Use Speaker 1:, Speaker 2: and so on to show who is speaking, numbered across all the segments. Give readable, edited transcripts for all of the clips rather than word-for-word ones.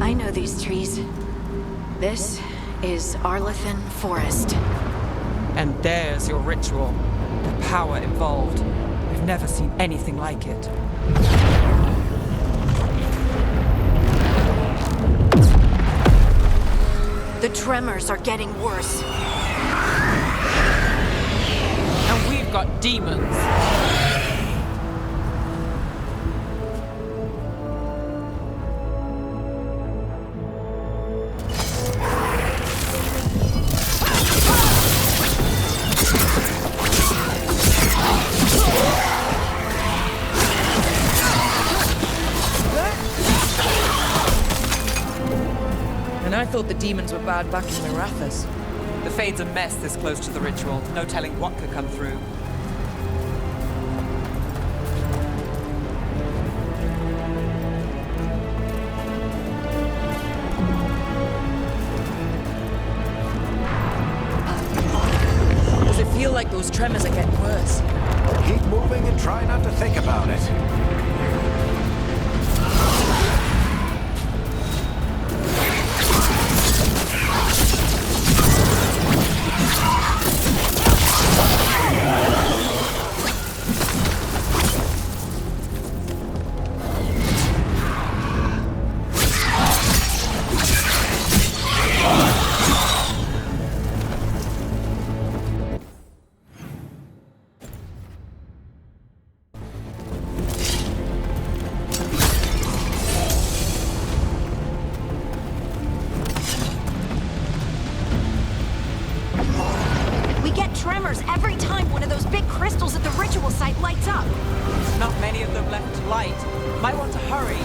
Speaker 1: I know these trees. This is Arlethan Forest.
Speaker 2: And there's your ritual. The power involved. We've never seen anything like it.
Speaker 1: The tremors are getting worse.
Speaker 2: And we've got demons.
Speaker 3: I thought the demons were bad back in Marathas.
Speaker 2: The Fade's a mess this close to the ritual. No telling what could come through.
Speaker 3: Does it feel like those tremors are getting worse?
Speaker 4: Keep moving and try not to think about it.
Speaker 1: Tremors every time one of those big crystals at the ritual site lights up.
Speaker 2: Not many of them left to light. Might want to hurry.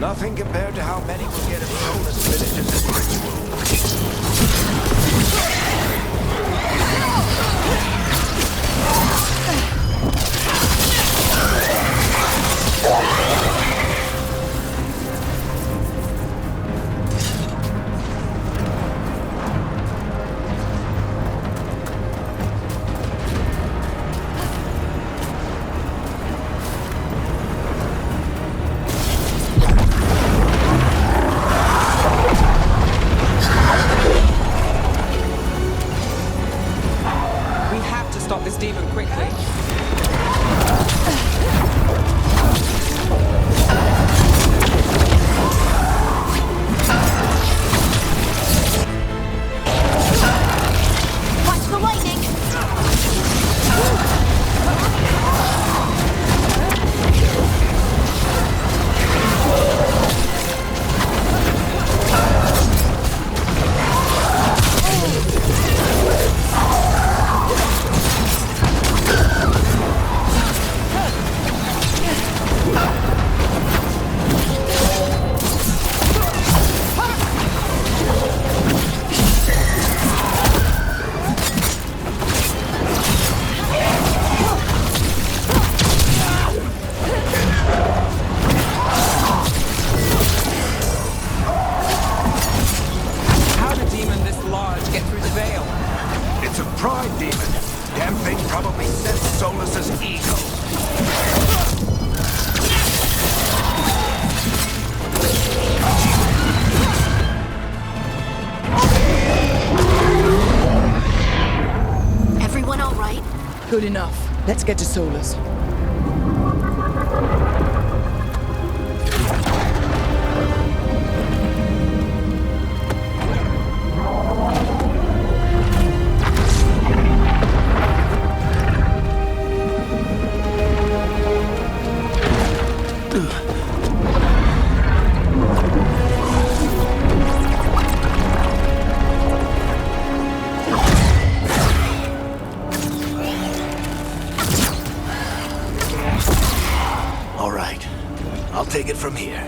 Speaker 2: Nothing compared to how many will get if Solus finishes this
Speaker 3: Good enough. Let's get to Solus.
Speaker 4: All right. I'll take it from here.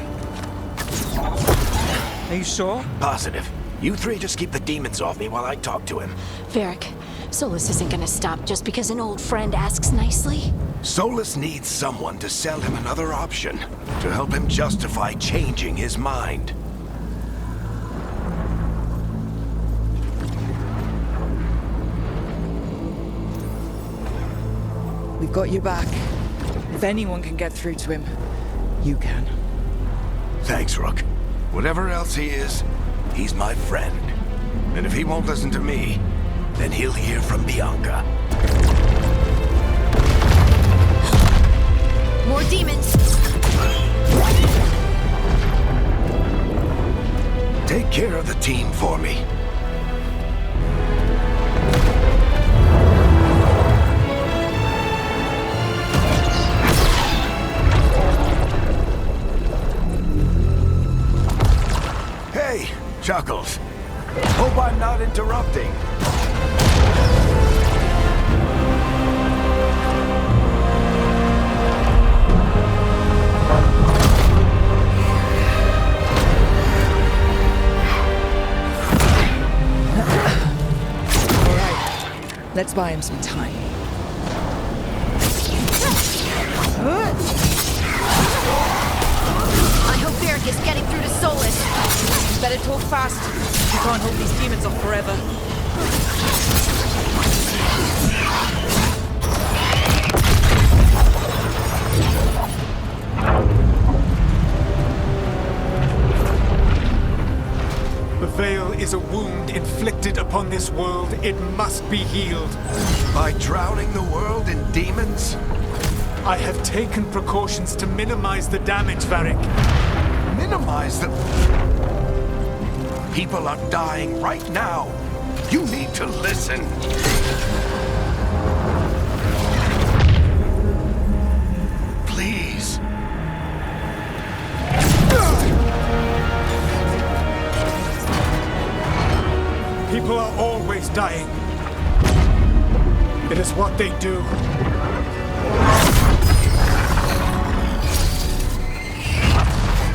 Speaker 2: Are you sure?
Speaker 4: Positive. You three just keep the demons off me while I talk to him.
Speaker 1: Varric, Solus isn't gonna stop just because an old friend asks nicely.
Speaker 4: Solus needs someone to sell him another option, to help him justify changing his mind.
Speaker 3: We've got you back. If anyone can get through to him, you can.
Speaker 4: Thanks, Rook. Whatever else he is, he's my friend. And if he won't listen to me, then he'll hear from Bianca.
Speaker 1: More demons!
Speaker 4: Take care of the team for me. Hey, Chuckles. Hope I'm not interrupting.
Speaker 3: All right. Let's buy him some time.
Speaker 1: I hope Varric is getting through to Solus.
Speaker 3: Better talk fast. You can't hold these demons off forever.
Speaker 5: The Veil is a wound inflicted upon this world. It must be healed.
Speaker 4: By drowning the world in demons?
Speaker 5: I have taken precautions to minimize the damage, Varric.
Speaker 4: Minimize the... People are dying right now. You need to listen. Please.
Speaker 5: People are always dying. It is what they do.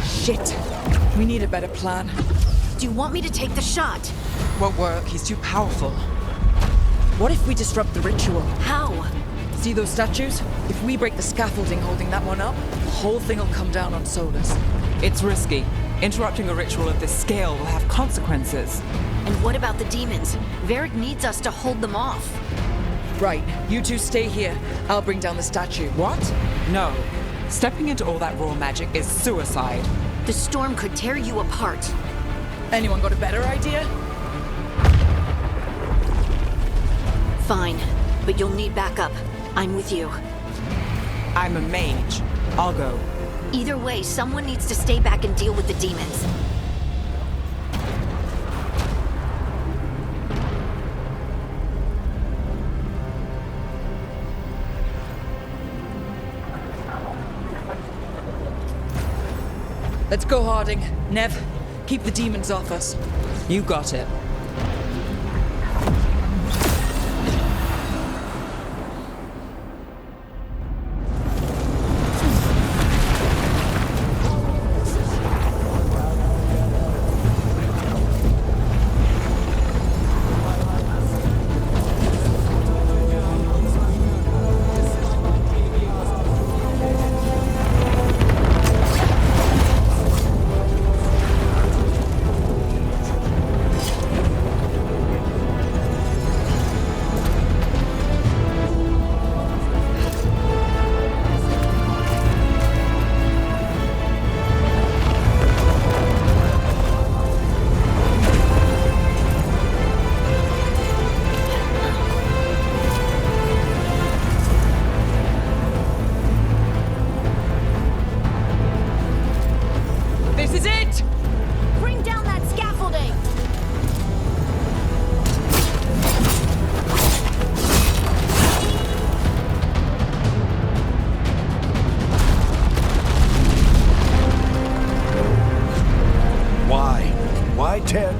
Speaker 3: Shit. We need a better plan.
Speaker 1: Do you want me to take the shot?
Speaker 2: Won't work. He's too powerful.
Speaker 3: What if we disrupt the ritual?
Speaker 1: How?
Speaker 3: See those statues? If we break the scaffolding holding that one up, the whole thing will come down on Solus.
Speaker 2: It's risky. Interrupting a ritual of this scale will have consequences.
Speaker 1: And what about the demons? Varric needs us to hold them off.
Speaker 3: Right, you two stay here. I'll bring down the statue.
Speaker 2: What? No. Stepping into all that raw magic is suicide.
Speaker 1: The storm could tear you apart.
Speaker 3: Anyone got a better idea?
Speaker 1: Fine, but you'll need backup. I'm with you.
Speaker 2: I'm a mage. I'll go.
Speaker 1: Either way, someone needs to stay back and deal with the demons.
Speaker 3: Let's go, Harding. Nev, keep the demons off us.
Speaker 2: You got it.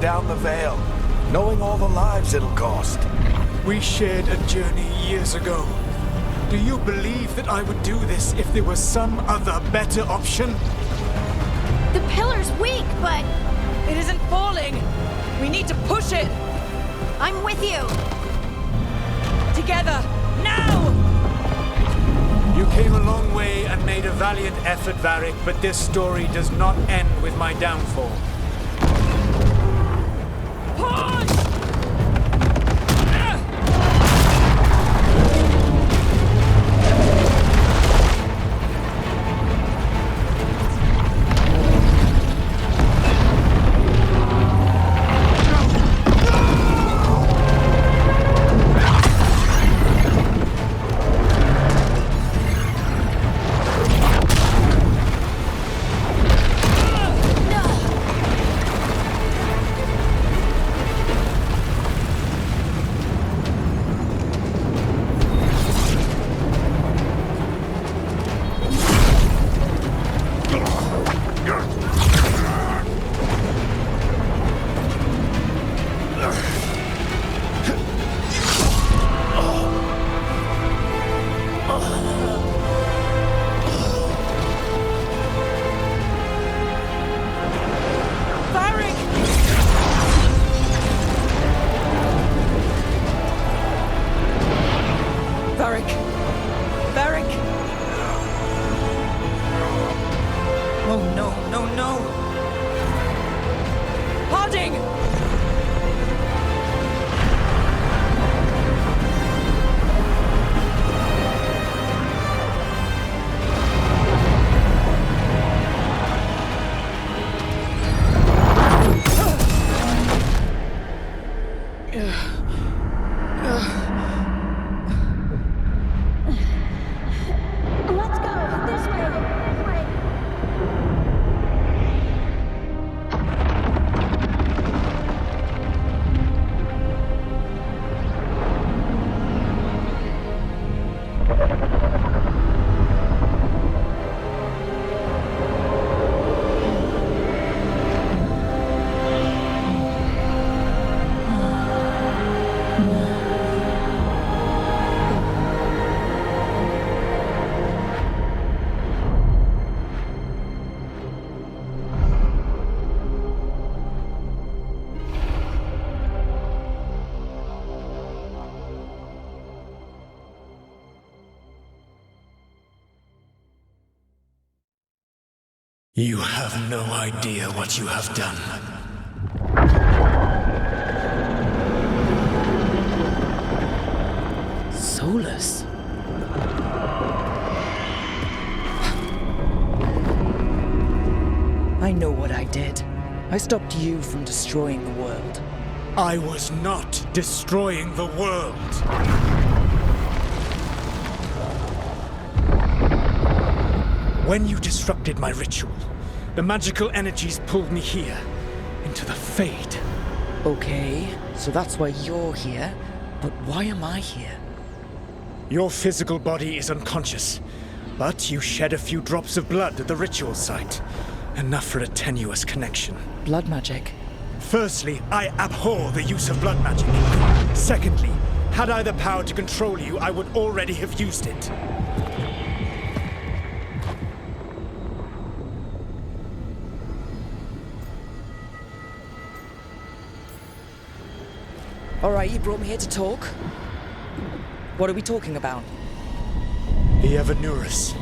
Speaker 4: down the Veil, knowing all the lives it'll cost.
Speaker 5: We shared a journey years ago. Do you believe that I would do this if there was some other better option?
Speaker 1: The pillar's weak, but
Speaker 3: It isn't falling! We need to push it!
Speaker 1: I'm with you.
Speaker 3: Together! Now!
Speaker 5: You came a long way and made a valiant effort, Varric, but this story does not end with my downfall.
Speaker 3: Push!
Speaker 1: Let's go this way.
Speaker 5: You have no idea what you have done.
Speaker 3: Solus? I know what I did. I stopped you from destroying the world.
Speaker 5: I was not destroying the world. When you disrupted my ritual, the magical energies pulled me here, into the Fade.
Speaker 3: Okay, so that's why you're here. But why am I here?
Speaker 5: Your physical body is unconscious, but you shed a few drops of blood at the ritual site. Enough for a tenuous connection.
Speaker 3: Blood magic.
Speaker 5: Firstly, I abhor the use of blood magic. Secondly, had I the power to control you, I would already have used it.
Speaker 3: Alright, you brought me here to talk. What are we talking about?
Speaker 5: The Evanurus,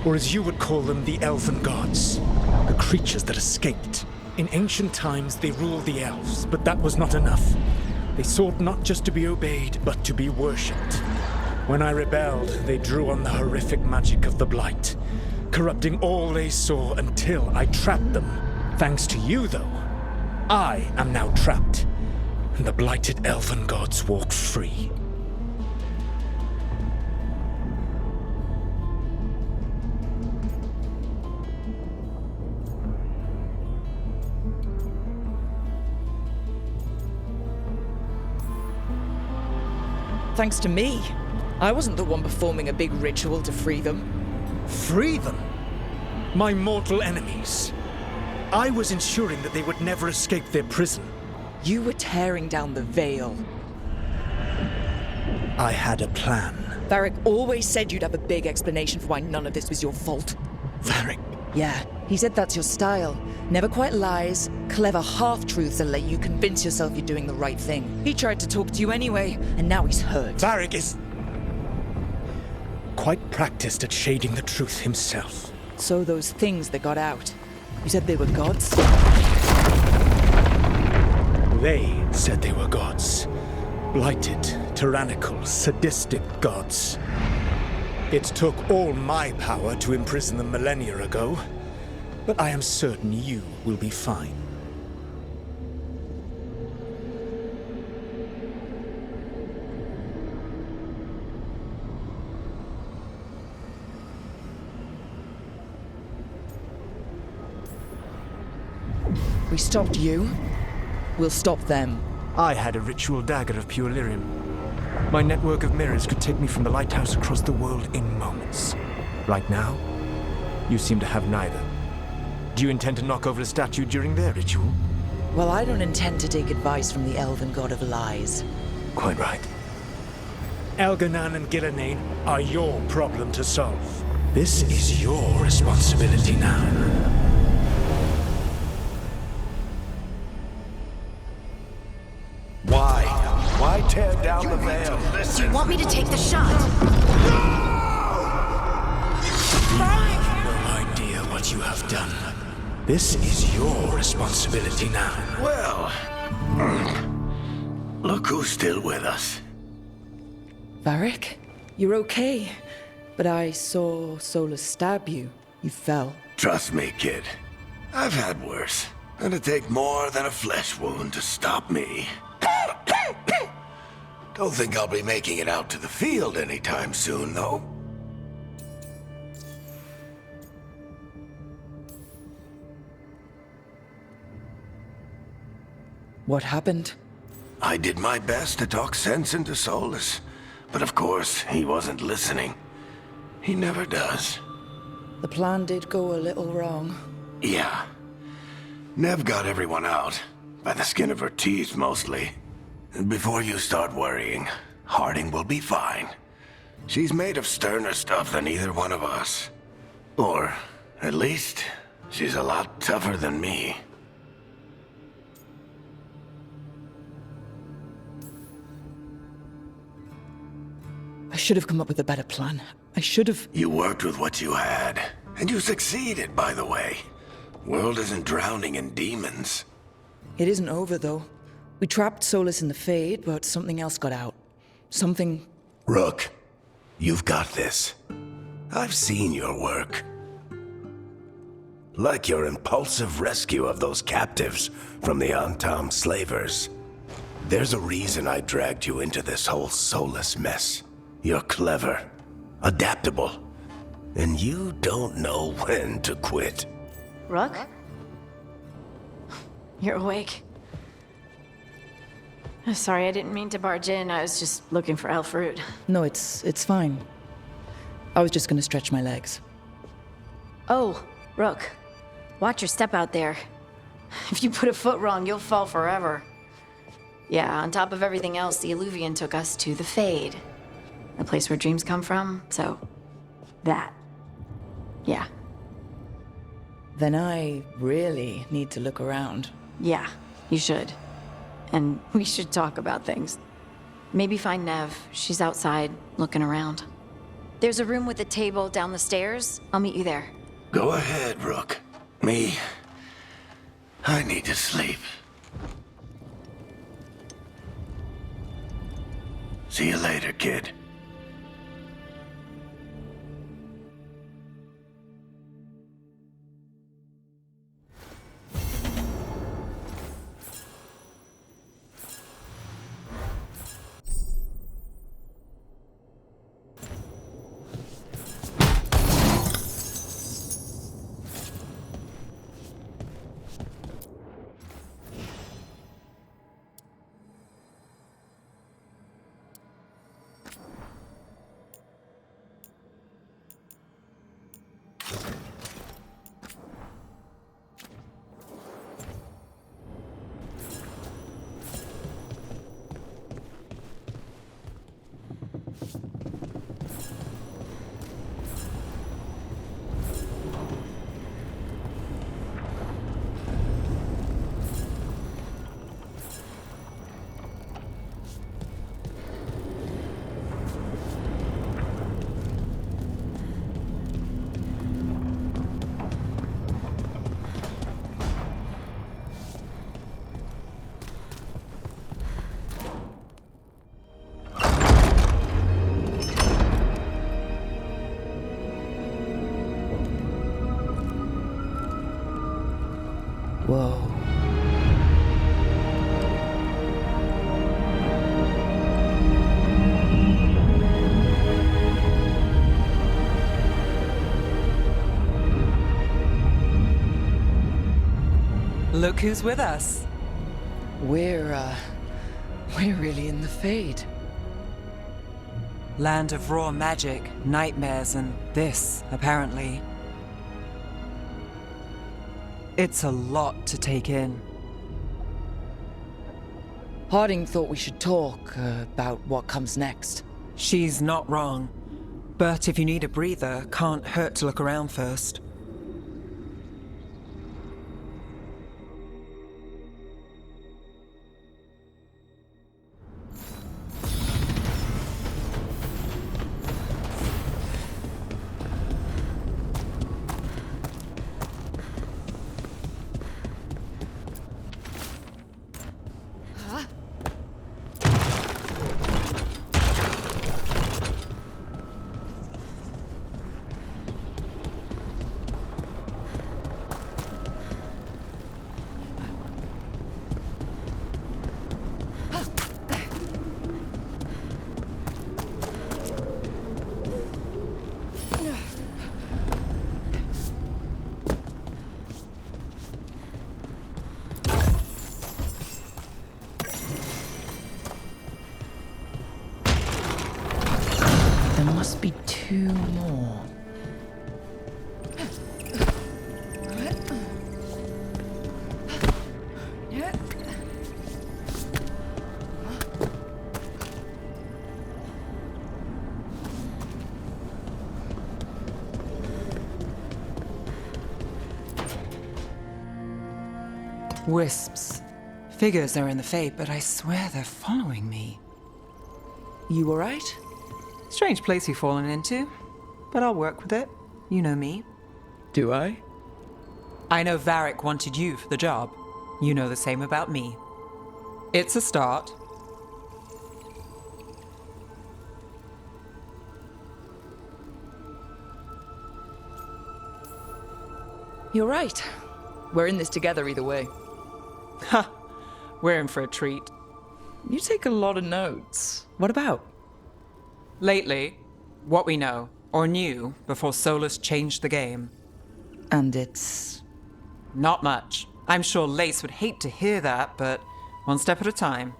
Speaker 5: or as you would call them, the Elven Gods. The creatures that escaped. In ancient times, they ruled the elves, but that was not enough. They sought not just to be obeyed, but to be worshipped. When I rebelled, they drew on the horrific magic of the Blight, corrupting all they saw until I trapped them. Thanks to you, though, I am now trapped, and the blighted Elven Gods walk free.
Speaker 3: Thanks to me. I wasn't the one performing a big ritual to free them.
Speaker 5: Free them? My mortal enemies. I was ensuring that they would never escape their prison.
Speaker 3: You were tearing down the Veil.
Speaker 5: I had a plan.
Speaker 3: Varric always said you'd have a big explanation for why none of this was your fault.
Speaker 5: Varric.
Speaker 3: Yeah, he said that's your style. Never quite lies, clever half-truths that let you convince yourself you're doing the right thing. He tried to talk to you anyway, and now he's hurt.
Speaker 5: Varric is quite practiced at shading the truth himself.
Speaker 3: So those things that got out, you said they were gods?
Speaker 5: They said they were gods. Blighted, tyrannical, sadistic gods. It took all my power to imprison them millennia ago, but I am certain you will be fine.
Speaker 3: We stopped you, we'll stop them.
Speaker 6: I had a ritual dagger of pure lyrium. My network of mirrors could take me from the lighthouse across the world in moments. Right now, you seem to have neither. Do you intend to knock over a statue during their ritual?
Speaker 3: Well, I don't intend to take advice from the elven god of lies.
Speaker 6: Quite right.
Speaker 5: Elganan and Gillenane are your problem to solve. This is your responsibility now.
Speaker 4: Why? Why tear down the veil?
Speaker 1: Do you want me to take the shot?
Speaker 5: You have no idea what you have done. This is your responsibility now.
Speaker 4: Well, look who's still with us.
Speaker 3: Varric, you're okay. But I saw Solus stab you. You fell.
Speaker 4: Trust me, kid. I've had worse. It'd take more than a flesh wound to stop me. Don't think I'll be making it out to the field anytime soon, though.
Speaker 3: What happened?
Speaker 4: I did my best to talk sense into Solus, but of course, he wasn't listening. He never does.
Speaker 3: The plan did go a little wrong.
Speaker 4: Yeah. Nev got everyone out, by the skin of her teeth mostly. And before you start worrying, Harding will be fine. She's made of sterner stuff than either one of us. Or, at least, she's a lot tougher than me.
Speaker 3: I should have come up with a better plan. I should have...
Speaker 4: You worked with what you had, and you succeeded, by the way. World isn't drowning in demons.
Speaker 3: It isn't over, though. We trapped Solus in the Fade, but something else got out. Something...
Speaker 4: Rook, you've got this. I've seen your work. Like your impulsive rescue of those captives from the Antam slavers. There's a reason I dragged you into this whole Solus mess. You're clever, adaptable, and you don't know when to quit.
Speaker 1: Rook? You're awake. Sorry, I didn't mean to barge in. I was just looking for Elfroot.
Speaker 3: No, it's fine. I was just gonna stretch my legs.
Speaker 1: Oh, Rook. Watch your step out there. If you put a foot wrong, you'll fall forever. Yeah, on top of everything else, the Illuvian took us to the Fade. The place where dreams come from, so... that. Yeah.
Speaker 3: Then I really need to look around.
Speaker 1: Yeah, you should. And we should talk about things. Maybe find Nev. She's outside, looking around. There's a room with a table down the stairs. I'll meet you there.
Speaker 4: Go ahead, Rook. Me, I need to sleep. See you later, kid.
Speaker 2: Look who's with us.
Speaker 3: We're really in the Fade.
Speaker 2: Land of raw magic, nightmares, and this, apparently. It's a lot to take in.
Speaker 3: Harding thought we should talk about what comes next.
Speaker 2: She's not wrong. But if you need a breather, can't hurt to look around first.
Speaker 3: There must be 2 more.
Speaker 2: Wisps. Figures are in the Fade, but I swear they're following me.
Speaker 3: You alright?
Speaker 2: Strange place you've fallen into, but I'll work with it. You know me.
Speaker 3: Do I?
Speaker 2: I know Varric wanted you for the job. You know the same about me. It's a start.
Speaker 3: You're right. We're in this together either way.
Speaker 2: Ha! We're in for a treat.
Speaker 3: You take a lot of notes. What about?
Speaker 2: Lately, what we know, or knew, before Solus changed the game.
Speaker 3: And it's...
Speaker 2: Not much. I'm sure Lace would hate to hear that, but one step at a time.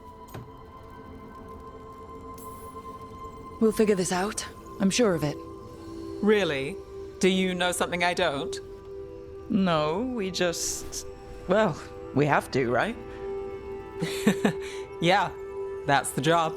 Speaker 3: We'll figure this out. I'm sure of it.
Speaker 2: Really? Do you know something I don't?
Speaker 3: No, we just... Well, we have to, right?
Speaker 2: Yeah, that's the job.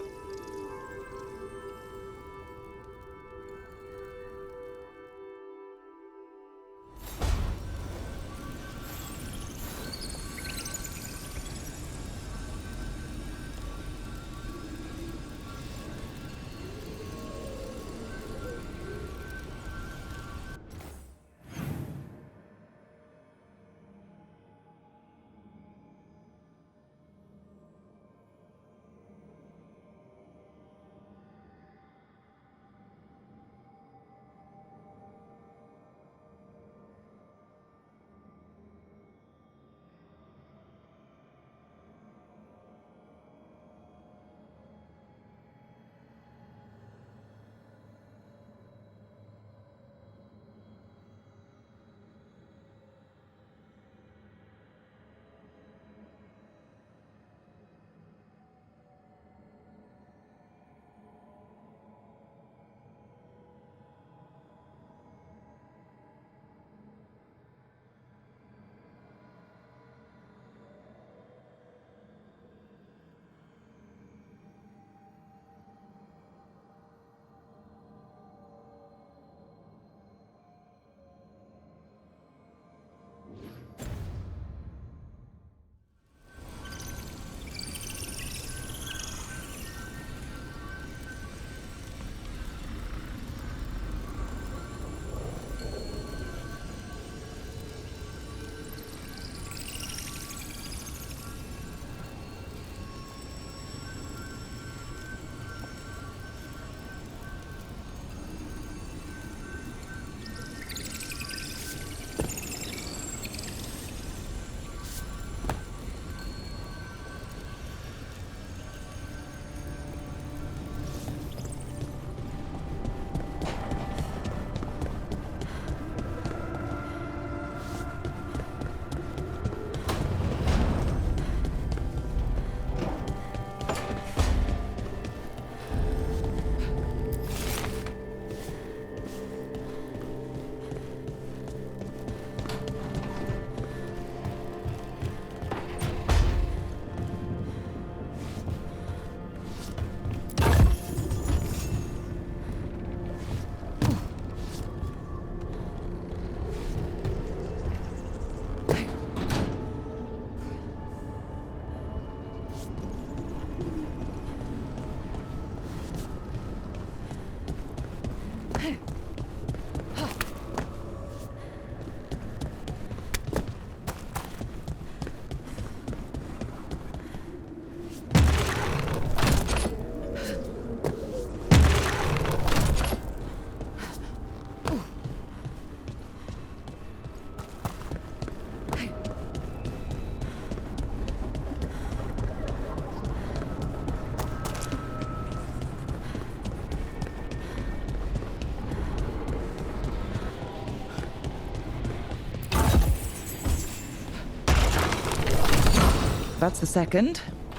Speaker 3: That's the second.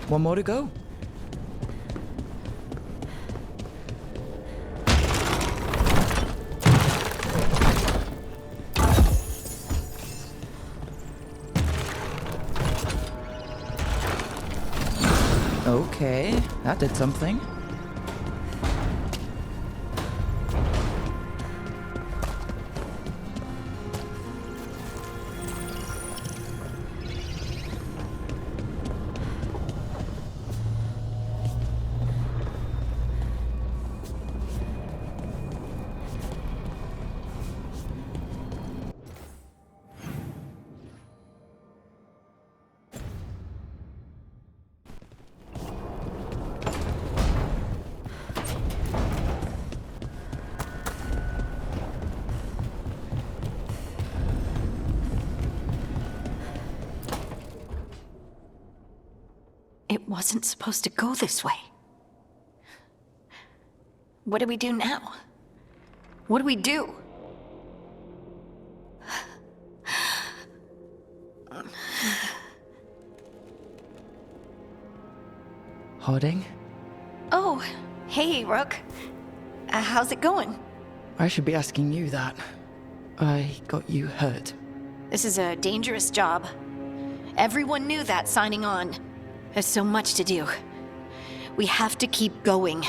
Speaker 3: One more to go. Okay, that did something.
Speaker 1: It wasn't supposed to go this way. What do we do now? What do we do?
Speaker 3: Harding?
Speaker 1: Oh, hey, Rook. How's it going?
Speaker 3: I should be asking you that. I got you hurt.
Speaker 1: This is a dangerous job. Everyone knew that signing on. There's so much to do. We have to keep going.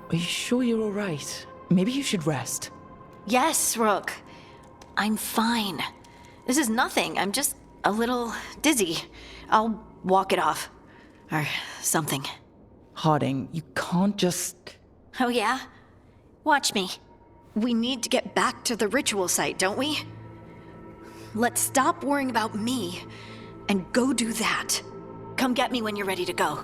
Speaker 3: Are you sure you're all right? Maybe you should rest.
Speaker 1: Yes, Rook. I'm fine. This is nothing. I'm just a little dizzy. I'll walk it off. Or something.
Speaker 3: Harding, you can't just...
Speaker 1: Oh yeah? Watch me. We need to get back to the ritual site, don't we? Let's stop worrying about me and go do that. Come get me when you're ready to go.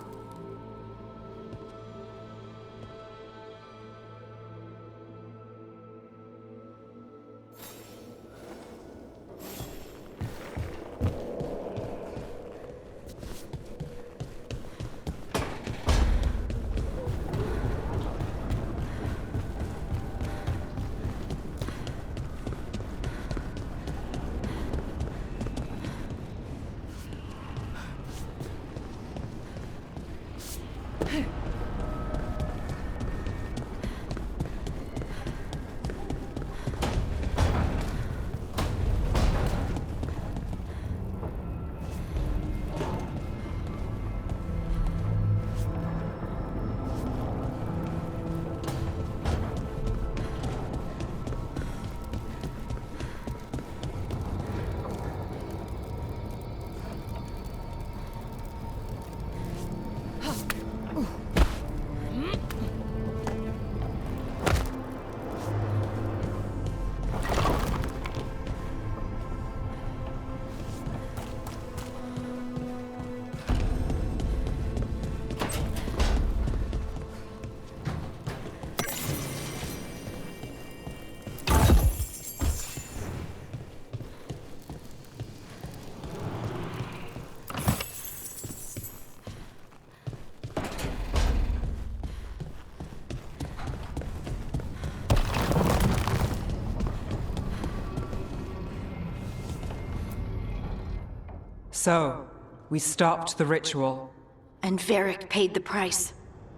Speaker 2: So, we stopped the ritual.
Speaker 1: And Varric paid the price.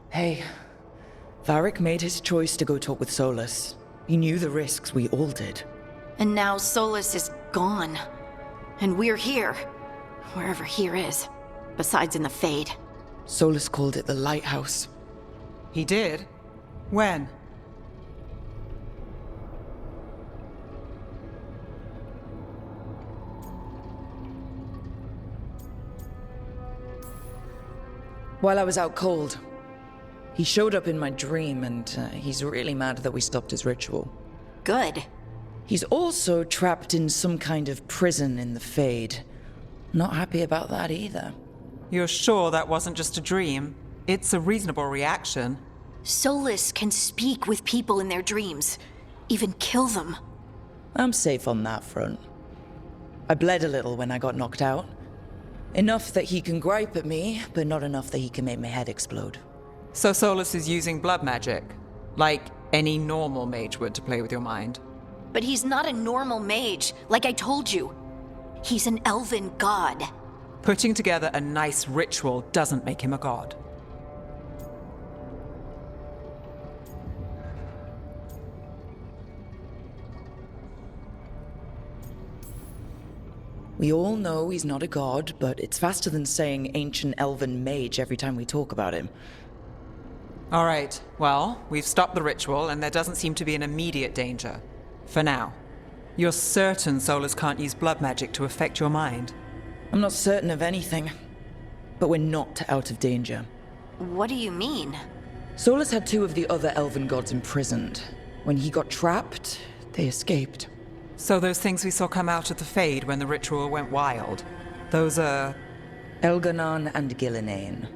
Speaker 3: Hey, Varric made his choice to go talk with Solus. He knew the risks, we all did.
Speaker 1: And now Solus is gone. And we're here. Wherever here is. Besides in the Fade.
Speaker 3: Solus called it the Lighthouse.
Speaker 2: He did? When?
Speaker 3: While I was out cold. He showed up in my dream, and he's really mad that we stopped his ritual.
Speaker 1: Good.
Speaker 3: He's also trapped in some kind of prison in the Fade. Not happy about that either.
Speaker 2: You're sure that wasn't just a dream? It's a reasonable reaction.
Speaker 1: Solus can speak with people in their dreams. Even kill them.
Speaker 3: I'm safe on that front. I bled a little when I got knocked out. Enough that he can gripe at me, but not enough that he can make my head explode.
Speaker 2: So Solus is using blood magic? Like any normal mage would to play with your mind?
Speaker 1: but he's not a normal mage, like I told you. He's an elven god.
Speaker 2: Putting together a nice ritual doesn't make him a god.
Speaker 3: We all know he's not a god, but it's faster than saying ancient elven mage every time we talk about him.
Speaker 2: All right, well, we've stopped the ritual and there doesn't seem to be an immediate danger. For now. You're certain Solus can't use blood magic to affect your mind?
Speaker 3: I'm not certain of anything, but we're not out of danger.
Speaker 1: What do you mean?
Speaker 3: Solus had two of the other elven gods imprisoned. When he got trapped, they escaped.
Speaker 2: So those things we saw come out of the Fade when the ritual went wild, those are...
Speaker 3: Elganon and Gillinane,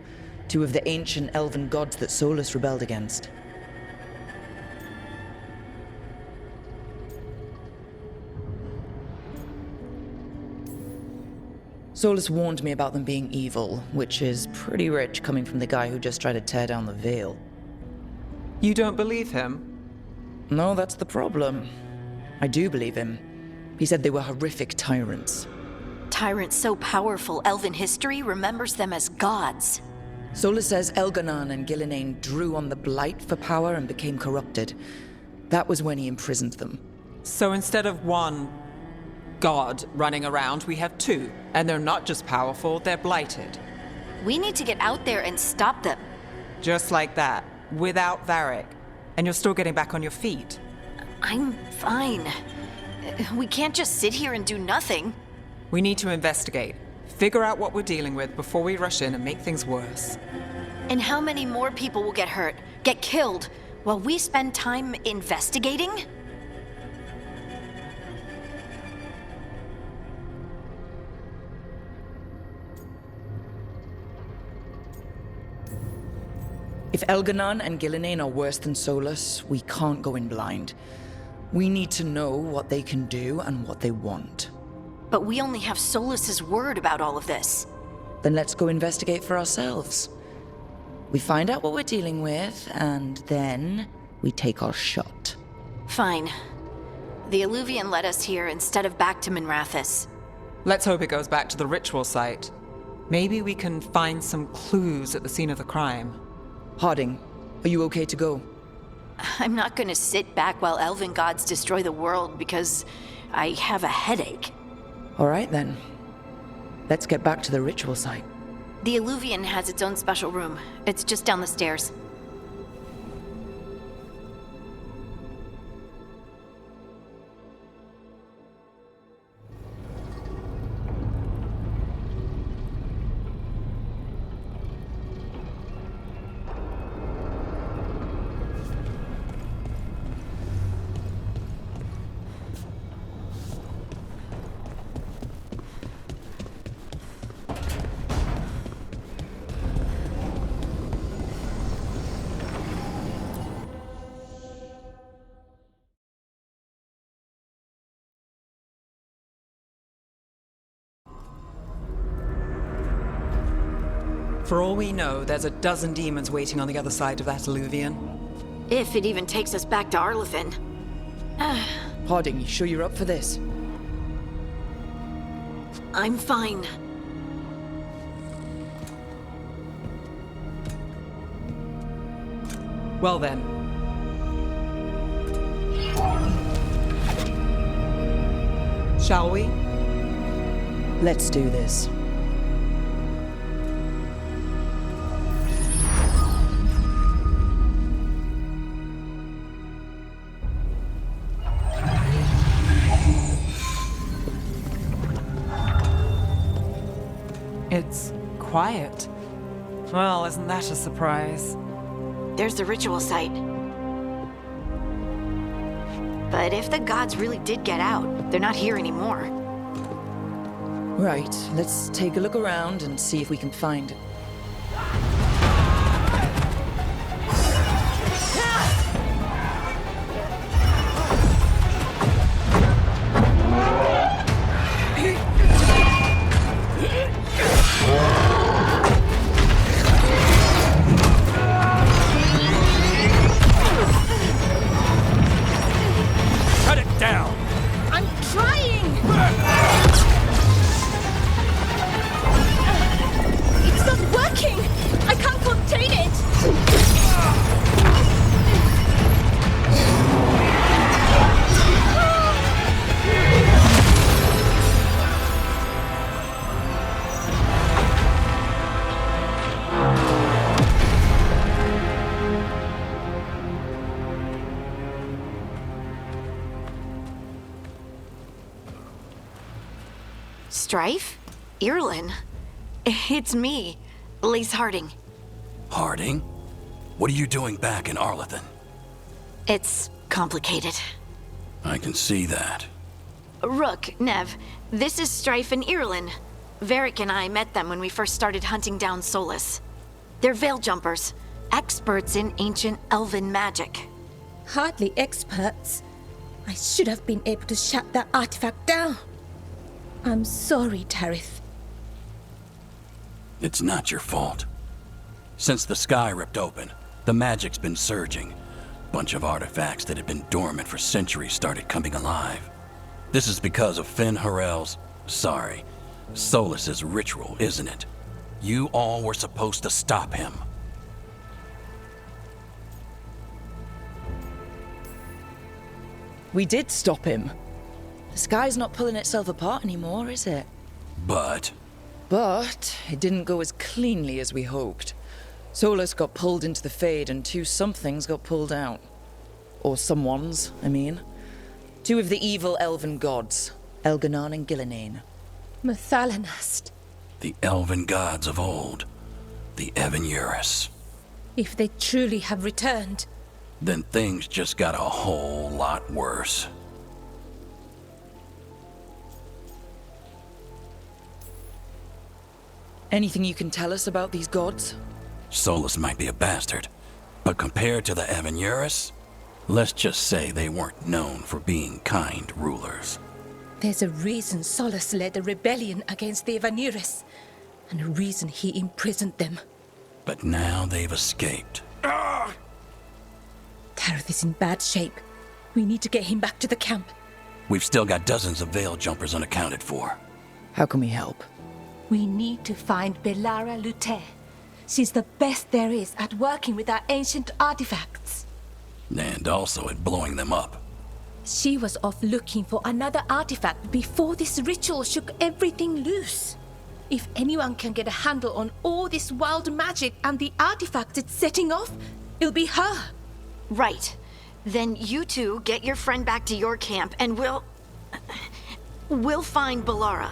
Speaker 3: two of the ancient elven gods that Solus rebelled against. Solus warned me about them being evil, which is pretty rich coming from the guy who just tried to tear down the Veil.
Speaker 2: You don't believe him?
Speaker 3: No, that's the problem. I do believe him. He said they were horrific tyrants.
Speaker 1: Tyrants so powerful, elven history remembers them as gods.
Speaker 3: Solus says Elganon and Gillinane drew on the Blight for power and became corrupted. That was when he imprisoned them.
Speaker 2: So instead of one god running around, we have two. And they're not just powerful, they're blighted.
Speaker 1: We need to get out there and stop them.
Speaker 2: Just like that, without Varric. And you're still getting back on your feet.
Speaker 1: I'm fine. We can't just sit here and do nothing.
Speaker 2: We need to investigate. Figure out what we're dealing with before we rush in and make things worse.
Speaker 1: And how many more people will get hurt, get killed, while we spend time investigating?
Speaker 3: If Elganon and Gillinane are worse than Solus, we can't go in blind. We need to know what they can do and what they want.
Speaker 1: But we only have Solus's word about all of this.
Speaker 3: Then let's go investigate for ourselves. We find out what we're dealing with, and then we take our shot.
Speaker 1: Fine. The Illuvian led us here instead of back to Minrathous.
Speaker 2: Let's hope it goes back to the ritual site. Maybe we can find some clues at the scene of the crime.
Speaker 3: Harding, are you okay to go?
Speaker 1: I'm not gonna sit back while elven gods destroy the world because I have a headache.
Speaker 3: All right then. Let's get back to the ritual site.
Speaker 1: The Illuvian has its own special room. It's just down the stairs.
Speaker 2: For all we know, there's a dozen demons waiting on the other side of that Illuvian.
Speaker 1: If it even takes us back to Arlithin.
Speaker 3: Harding, you sure you're up for this?
Speaker 1: I'm fine.
Speaker 2: Well then. Shall we?
Speaker 3: Let's do this.
Speaker 2: It's quiet. Well, isn't that a surprise?
Speaker 1: There's the ritual site. But if the gods really did get out, they're not here anymore.
Speaker 3: Right, let's take a look around and see if we can find...
Speaker 5: Cut it down!
Speaker 1: Strife? Irlin? It's me, Lace Harding.
Speaker 7: Harding? What are you doing back in Arlethan?
Speaker 1: It's complicated.
Speaker 7: I can see that.
Speaker 1: Rook, Nev, this is Strife and Irlin. Varric and I met them when we first started hunting down Solus. They're veil jumpers, experts in ancient elven magic.
Speaker 8: Hardly experts. I should have been able to shut that artifact down. I'm sorry, Tarith.
Speaker 7: It's not your fault. Since the sky ripped open, the magic's been surging. Bunch of artifacts that had been dormant for centuries started coming alive. This is because of Finn Harel's, Solus's ritual, isn't it? You all were supposed to stop him.
Speaker 3: We did stop him. The sky's not pulling itself apart anymore, is it?
Speaker 7: But
Speaker 3: But it didn't go as cleanly as we hoped. Solus got pulled into the Fade and two somethings got pulled out. Or someones, I mean. Two of the evil elven gods, Elganon and Gillinane.
Speaker 8: Mathalanast.
Speaker 7: the elven gods of old, the Evan-Eurus.
Speaker 8: If they truly have returned.
Speaker 7: Then things just got a whole lot worse.
Speaker 3: Anything you can tell us about these gods?
Speaker 7: Solus might be a bastard, but compared to the Evan-Eurus, let's just say they weren't known for being kind rulers.
Speaker 8: There's a reason Solus led a rebellion against the Evan-Eurus, and a reason he imprisoned them.
Speaker 7: But now they've escaped.
Speaker 8: Tareth is in bad shape. We need to get him back to the camp.
Speaker 7: We've still got dozens of veil jumpers unaccounted for.
Speaker 3: How can we help?
Speaker 8: We need to find Belara Lute. She's the best there is at working with our ancient artifacts.
Speaker 7: And also at blowing them up.
Speaker 8: She was off looking for another artifact before this ritual shook everything loose. If anyone can get a handle on all this wild magic and the artifacts it's setting off, it'll be her.
Speaker 1: Right. Then you two get your friend back to your camp and we'll find Belara.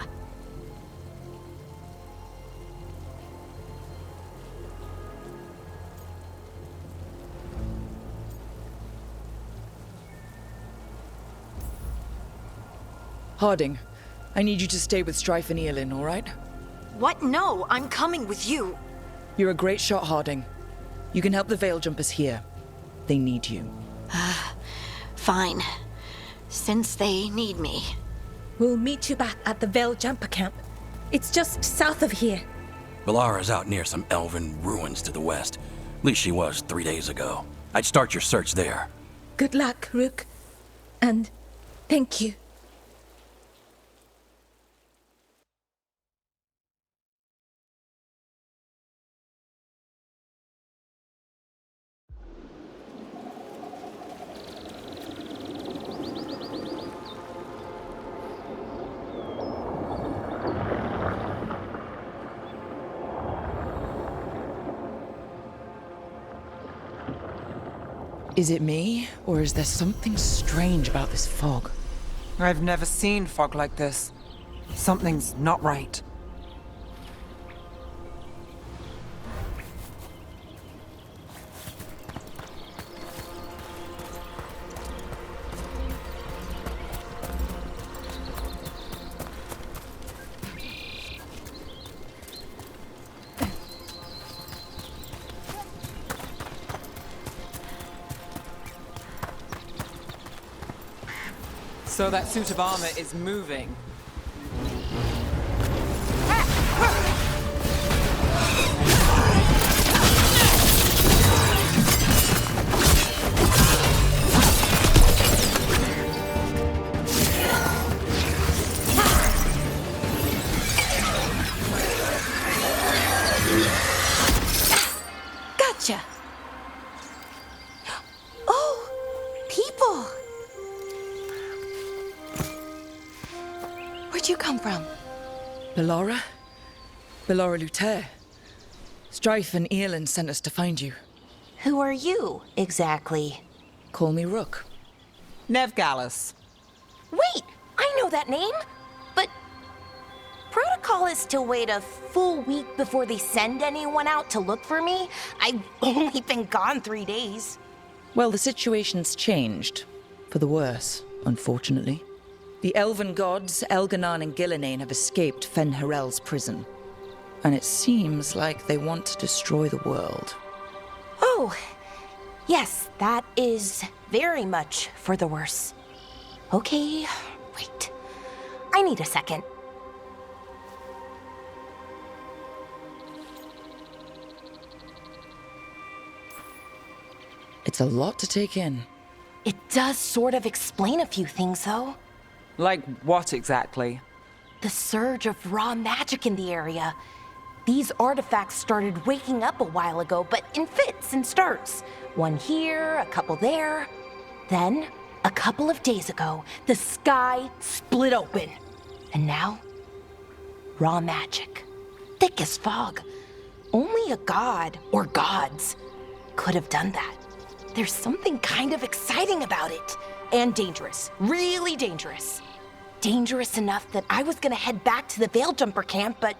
Speaker 3: Harding, I need you to stay with Strife and Eolin, all right?
Speaker 1: What? No, I'm coming with you.
Speaker 3: You're a great shot, Harding. You can help the Veil Jumpers here. They need you.
Speaker 1: Fine. Since they need me.
Speaker 8: We'll meet you back at the Veil Jumper camp. It's just south of here.
Speaker 7: Belara's out near some elven ruins to the west. At least she was 3 days ago. I'd start your search there.
Speaker 8: Good luck, Rook. And thank you.
Speaker 3: Is it me, or is there something strange about this fog?
Speaker 2: I've never seen fog like this. Something's not right. So that suit of armor is moving.
Speaker 8: Gotcha! Oh, people! Where'd you come from?
Speaker 3: Belara? Belara Lute. Strife and Eolin sent us to find you.
Speaker 9: Who are you, exactly?
Speaker 3: Call me Rook.
Speaker 2: Nev Gallus.
Speaker 9: Wait! I know that name! But... protocol is to wait a full week before they send anyone out to look for me. I've only been gone 3 days.
Speaker 3: Well, the situation's changed. For the worse, unfortunately. The elven gods, Elganan and Gillinane, have escaped Fen'Harel's prison. And it seems like they want to destroy the world.
Speaker 9: Oh, yes, that is very much for the worse. Okay, wait. I need a second.
Speaker 3: It's a lot to take in.
Speaker 9: It does sort of explain a few things, though.
Speaker 2: Like what exactly?
Speaker 9: The surge of raw magic in the area. These artifacts started waking up a while ago, but in fits and starts. One here, a couple there. Then, a couple of days ago, the sky split open. And now, raw magic. Thick as fog. Only a god, or gods, could have done that. There's something kind of exciting about it. And dangerous. Really dangerous. Dangerous enough that I was gonna head back to the Veilgjumper camp, but...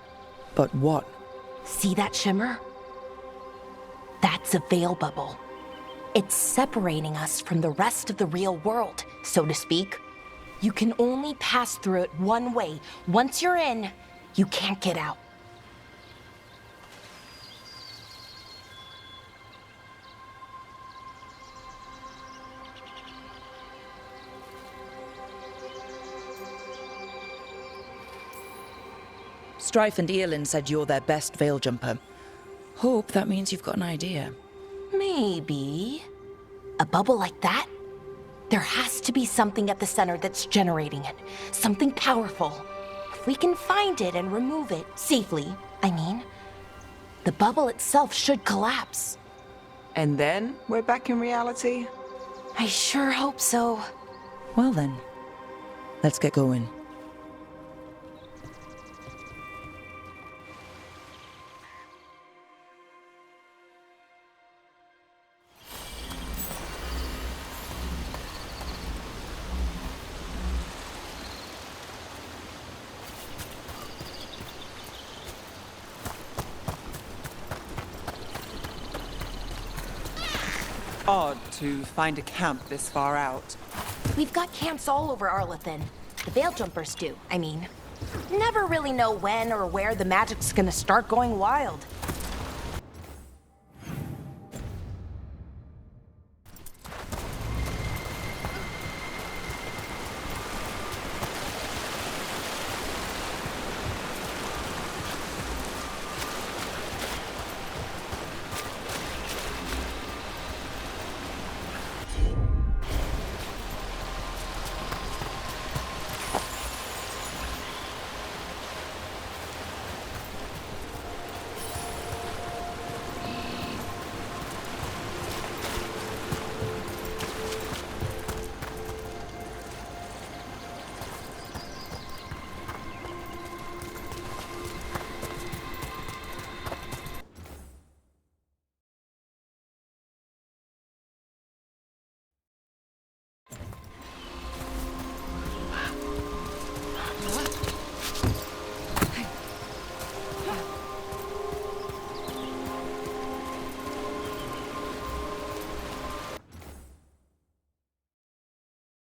Speaker 3: But what?
Speaker 9: See that shimmer? That's a veil bubble. It's separating us from the rest of the real world, so to speak. You can only pass through it one way. Once you're in, you can't get out.
Speaker 3: Strife and Eolin said you're their best Veilgjumper. Hope that means you've got an idea.
Speaker 9: Maybe. A bubble like that? There has to be something at the center that's generating it. Something powerful. If we can find it and remove it, safely, I mean, the bubble itself should collapse.
Speaker 2: And then we're back in reality?
Speaker 9: I sure hope so.
Speaker 3: Well then, let's get going.
Speaker 2: Odd to find a camp this far out.
Speaker 9: We've got camps all over Arlathan. The Veiljumpers do, I mean. Never really know when or where the magic's gonna start going wild.